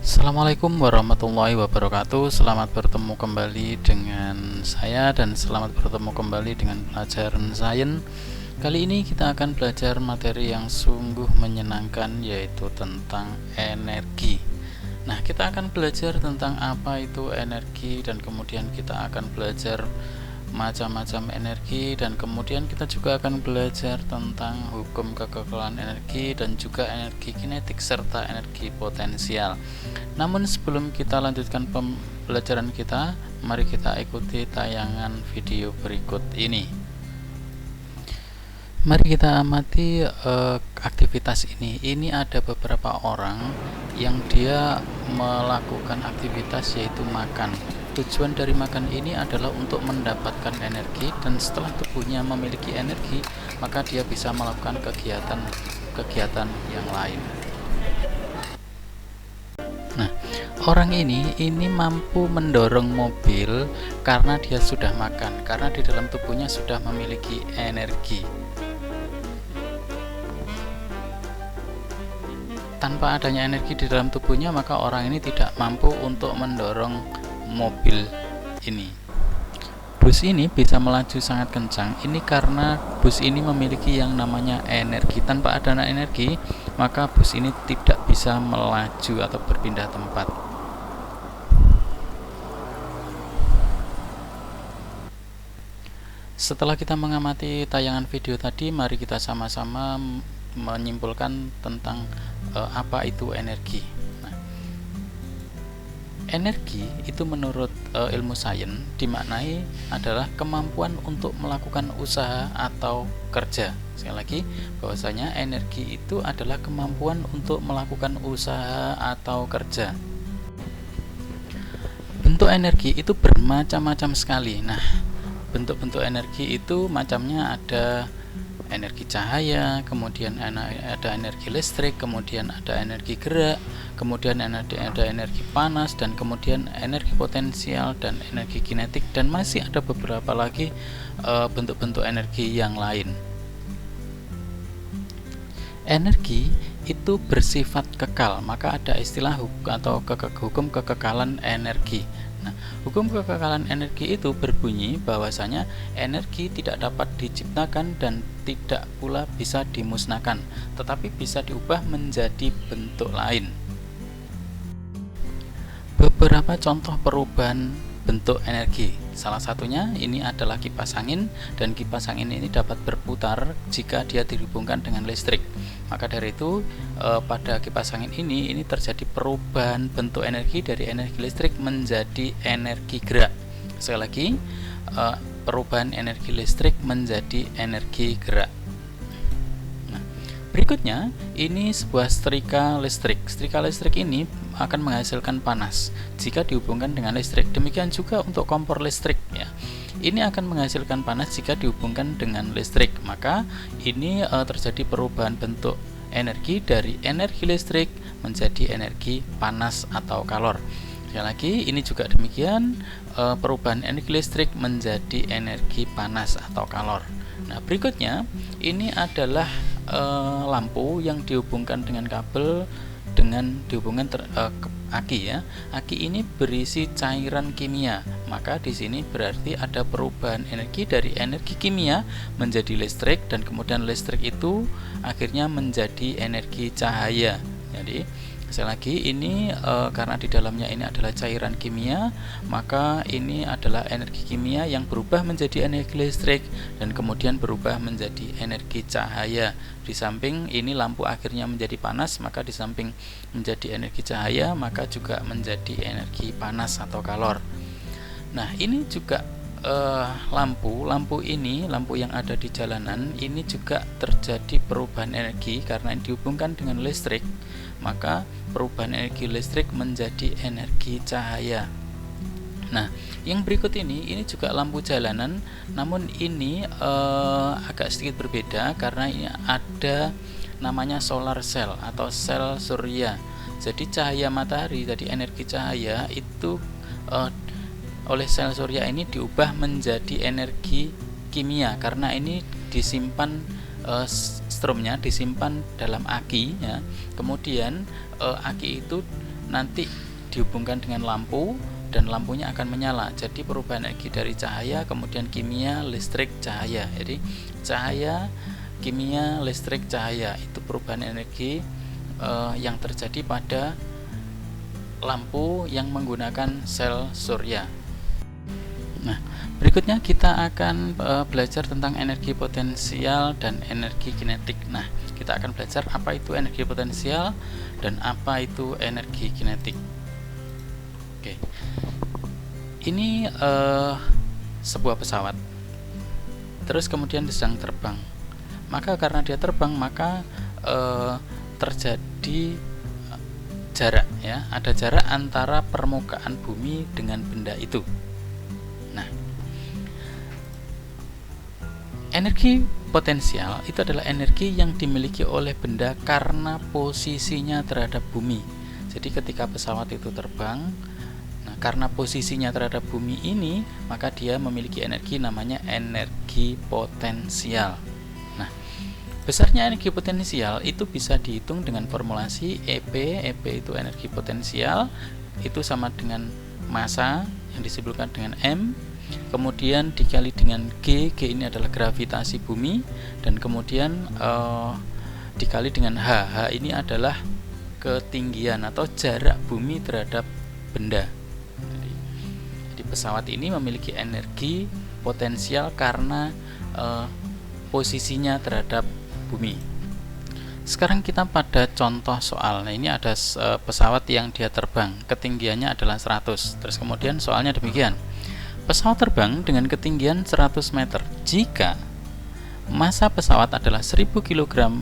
Assalamualaikum warahmatullahi wabarakatuh. Selamat bertemu kembali dengan saya dan selamat bertemu kembali dengan pelajaran sains. Kali ini kita akan belajar materi yang sungguh menyenangkan, yaitu tentang energi. Nah, kita akan belajar tentang apa itu energi, dan kemudian kita akan belajar macam-macam energi, dan kemudian kita juga akan belajar tentang hukum kekekalan energi dan juga energi kinetik serta energi potensial. Namun sebelum kita lanjutkan pembelajaran kita, mari kita ikuti tayangan video berikut ini. Mari kita amati aktivitas ini. Ini ada beberapa orang yang dia melakukan aktivitas yaitu makan. Tujuan dari makan ini adalah untuk mendapatkan energi, dan setelah tubuhnya memiliki energi, maka dia bisa melakukan kegiatan yang lain. Nah, orang ini mampu mendorong mobil karena dia sudah makan, karena di dalam tubuhnya sudah memiliki energi. Tanpa adanya energi di dalam tubuhnya, maka orang ini tidak mampu untuk mendorong mobil ini. Bus ini bisa melaju sangat kencang. Ini karena bus ini memiliki yang namanya energi. Tanpa adanya energi, maka bus ini tidak bisa melaju atau berpindah tempat. Setelah kita mengamati tayangan video tadi, mari kita sama-sama menyimpulkan tentang apa itu energi. Energi itu menurut ilmu sains dimaknai adalah kemampuan untuk melakukan usaha atau kerja. Sekali lagi, bahwasanya energi itu adalah kemampuan untuk melakukan usaha atau kerja. Bentuk energi itu bermacam-macam sekali. Nah, bentuk-bentuk energi itu macamnya ada energi cahaya, kemudian ada energi listrik, kemudian ada energi gerak, kemudian ada energi panas, dan kemudian energi potensial dan energi kinetik, dan masih ada beberapa lagi bentuk-bentuk energi yang lain. Energi itu bersifat kekal, maka ada istilah hukum kekekalan energi. Nah, hukum kekekalan energi itu berbunyi bahwasanya energi tidak dapat diciptakan dan tidak pula bisa dimusnahkan, tetapi bisa diubah menjadi bentuk lain. Beberapa contoh perubahan bentuk energi, salah satunya ini adalah kipas angin, dan kipas angin ini dapat berputar jika dia dihubungkan dengan listrik. Maka dari itu pada kipas angin ini terjadi perubahan bentuk energi dari energi listrik menjadi energi gerak. Sekali lagi, perubahan energi listrik menjadi energi gerak. Berikutnya, ini sebuah setrika listrik. Setrika listrik ini akan menghasilkan panas jika dihubungkan dengan listrik. Demikian juga untuk kompor listrik, ya. Ini akan menghasilkan panas jika dihubungkan dengan listrik. Maka ini terjadi perubahan bentuk energi dari energi listrik menjadi energi panas atau kalor. Sekali lagi, ini juga demikian, perubahan energi listrik menjadi energi panas atau kalor. Nah, berikutnya ini adalah lampu yang dihubungkan dengan kabel dihubungkan ke aki, ya. Aki ini berisi cairan kimia. Maka di sini berarti ada perubahan energi dari energi kimia menjadi listrik, dan kemudian listrik itu akhirnya menjadi energi cahaya. Jadi sekali lagi, ini karena di dalamnya ini adalah cairan kimia, maka ini adalah energi kimia yang berubah menjadi energi listrik dan kemudian berubah menjadi energi cahaya. Di samping ini lampu akhirnya menjadi panas, maka di samping menjadi energi cahaya, maka juga menjadi energi panas atau kalor. Nah, ini juga lampu yang ada di jalanan ini juga terjadi perubahan energi karena dihubungkan dengan listrik, maka perubahan energi listrik menjadi energi cahaya. Nah, yang berikut ini juga lampu jalanan, namun ini agak sedikit berbeda karena ini ada namanya solar cell atau sel surya. Jadi cahaya matahari, tadi energi cahaya itu oleh sel surya ini diubah menjadi energi kimia karena ini disimpan strumnya disimpan dalam aki, ya. Kemudian aki itu nanti dihubungkan dengan lampu dan lampunya akan menyala. Jadi perubahan energi dari cahaya, kemudian kimia, listrik, cahaya. Jadi cahaya, kimia, listrik, cahaya itu perubahan energi yang terjadi pada lampu yang menggunakan sel surya. Nah, berikutnya kita akan belajar tentang energi potensial dan energi kinetik. Nah, kita akan belajar apa itu energi potensial dan apa itu energi kinetik. Oke, ini sebuah pesawat, terus kemudian sedang terbang. Maka karena dia terbang, maka terjadi jarak, ya, ada jarak antara permukaan bumi dengan benda itu. Nah, energi potensial itu adalah energi yang dimiliki oleh benda karena posisinya terhadap bumi. Jadi ketika pesawat itu terbang, nah, karena posisinya terhadap bumi ini, maka dia memiliki energi namanya energi potensial. Nah, besarnya energi potensial itu bisa dihitung dengan formulasi EP. EP itu energi potensial, itu sama dengan massa yang disebutkan dengan M, kemudian dikali dengan G. G ini adalah gravitasi bumi, dan kemudian dikali dengan H. H ini adalah ketinggian atau jarak bumi terhadap benda. Jadi pesawat ini memiliki energi potensial karena posisinya terhadap bumi. Sekarang kita pada contoh soal. Nah, ini ada pesawat yang dia terbang, ketinggiannya adalah 100. Terus kemudian soalnya demikian. Pesawat terbang dengan ketinggian 100 meter. Jika massa pesawat adalah 1000 kg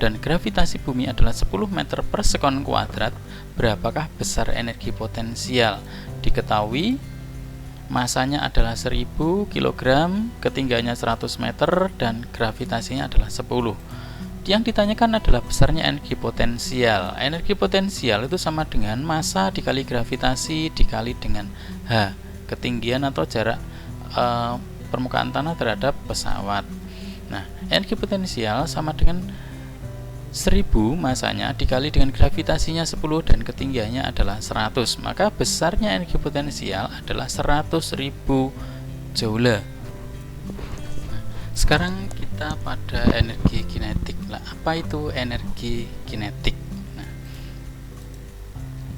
dan gravitasi bumi adalah 10 meter per sekon kuadrat, berapakah besar energi potensial? Diketahui masanya adalah 1000 kg, ketinggiannya 100 meter, dan gravitasinya adalah 10. Yang ditanyakan adalah besarnya energi potensial. Energi potensial itu sama dengan massa dikali gravitasi dikali dengan H, ketinggian atau jarak permukaan tanah terhadap pesawat. Nah, energi potensial sama dengan 1000 masanya dikali dengan gravitasinya 10 dan ketinggiannya adalah 100. Maka besarnya energi potensial adalah 100.000 joule. Sekarang kita pada energi kinetik. Lah, apa itu energi kinetik? Nah,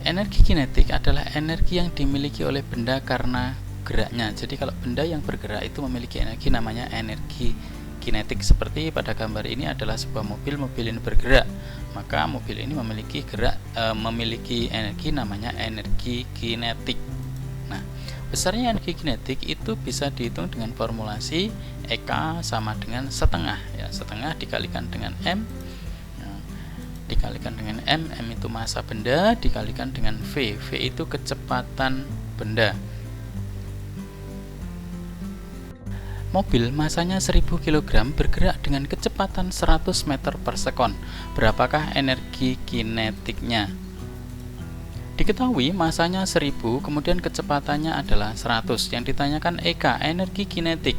energi kinetik adalah energi yang dimiliki oleh benda karena geraknya. Jadi kalau benda yang bergerak itu memiliki energi namanya energi kinetik. Seperti pada gambar ini adalah sebuah mobil ini bergerak, maka mobil ini memiliki memiliki energi namanya energi kinetik. Nah, besarnya energi kinetik itu bisa dihitung dengan formulasi EK sama dengan setengah, ya, setengah dikalikan dengan M, ya, dikalikan dengan M. M itu massa benda dikalikan dengan V. V itu kecepatan benda. Mobil masanya 1000 kg bergerak dengan kecepatan 100 meter per sekon. Berapakah energi kinetiknya? Diketahui masanya 1000, kemudian kecepatannya adalah 100. Yang ditanyakan EK, energi kinetik.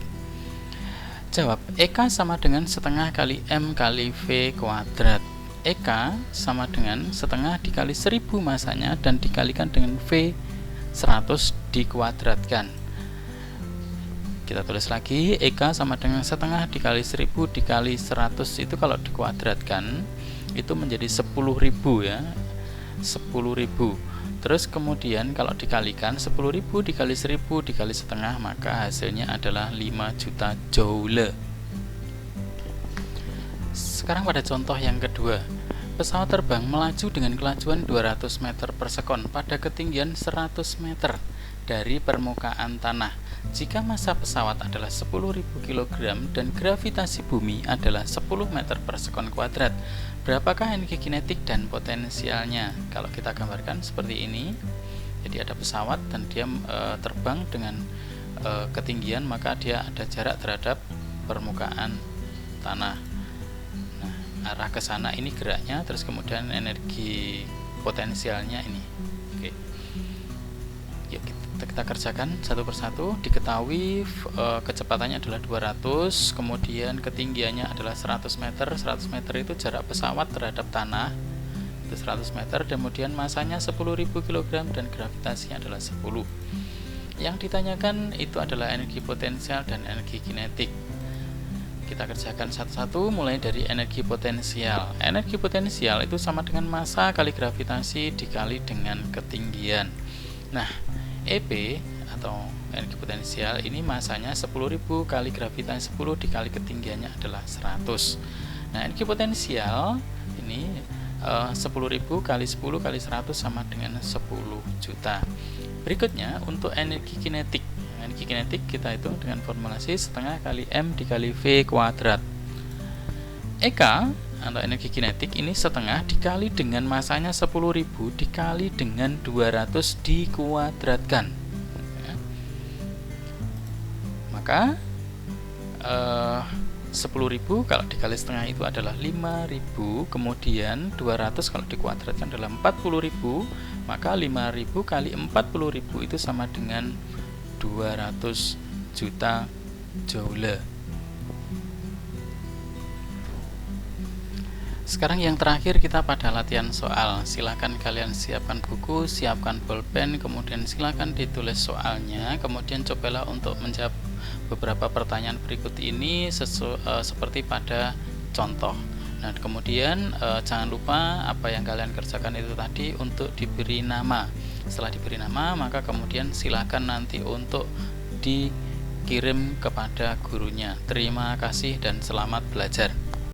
Jawab, EK sama dengan setengah kali M kali V kuadrat. EK sama dengan setengah dikali 1000 masanya dan dikalikan dengan V 100 dikuadratkan. Kita tulis lagi, EK sama dengan setengah dikali 1000 dikali 100, itu kalau dikuadratkan itu menjadi 10.000, ya, 10.000. Terus kemudian kalau dikalikan 10.000 dikali 1000 dikali setengah, maka hasilnya adalah 5 juta joule. Sekarang pada contoh yang kedua. Pesawat terbang melaju dengan kelajuan 200 meter per sekon pada ketinggian 100 meter dari permukaan tanah. Jika massa pesawat adalah 10.000 kg dan gravitasi bumi adalah 10 meter per sekon kuadrat, berapakah energi kinetik dan potensialnya? Kalau kita gambarkan seperti ini, jadi ada pesawat dan dia terbang dengan ketinggian, maka dia ada jarak terhadap permukaan tanah. Nah, arah ke sana ini geraknya, terus kemudian energi potensialnya ini. Oke. Yuk kita kerjakan satu persatu. Diketahui kecepatannya adalah 200, kemudian ketinggiannya adalah 100 meter. 100 meter itu jarak pesawat terhadap tanah, itu yaitu 100 meter, kemudian masanya 10.000 kg dan gravitasinya adalah 10. Yang ditanyakan itu adalah energi potensial dan energi kinetik. Kita kerjakan satu-satu, mulai dari energi potensial. Energi potensial itu sama dengan massa kali gravitasi dikali dengan ketinggian. Nah, EP atau energi potensial ini masanya 10.000 kali gravitasi 10 dikali ketinggiannya adalah 100. Nah, energi potensial ini 10.000 kali 10 kali 100 sama dengan 10 juta. Berikutnya untuk energi kinetik. Energi kinetik kita hitung dengan formulasi setengah kali M dikali V kuadrat. EK atau energi kinetik ini setengah dikali dengan masanya 10.000 dikali dengan 200 dikuadratkan. Maka 10.000 kalau dikali setengah itu adalah 5.000, kemudian 200 kalau dikuadratkan adalah 40.000, maka 5.000 kali 40.000 itu sama dengan 200 juta joule. Sekarang yang terakhir kita pada latihan soal. Silakan kalian siapkan buku, siapkan pulpen, kemudian silakan ditulis soalnya, kemudian cobalah untuk menjawab beberapa pertanyaan berikut ini seperti pada contoh. Nah, kemudian jangan lupa apa yang kalian kerjakan itu tadi untuk diberi nama. Setelah diberi nama, maka kemudian silakan nanti untuk dikirim kepada gurunya. Terima kasih dan selamat belajar.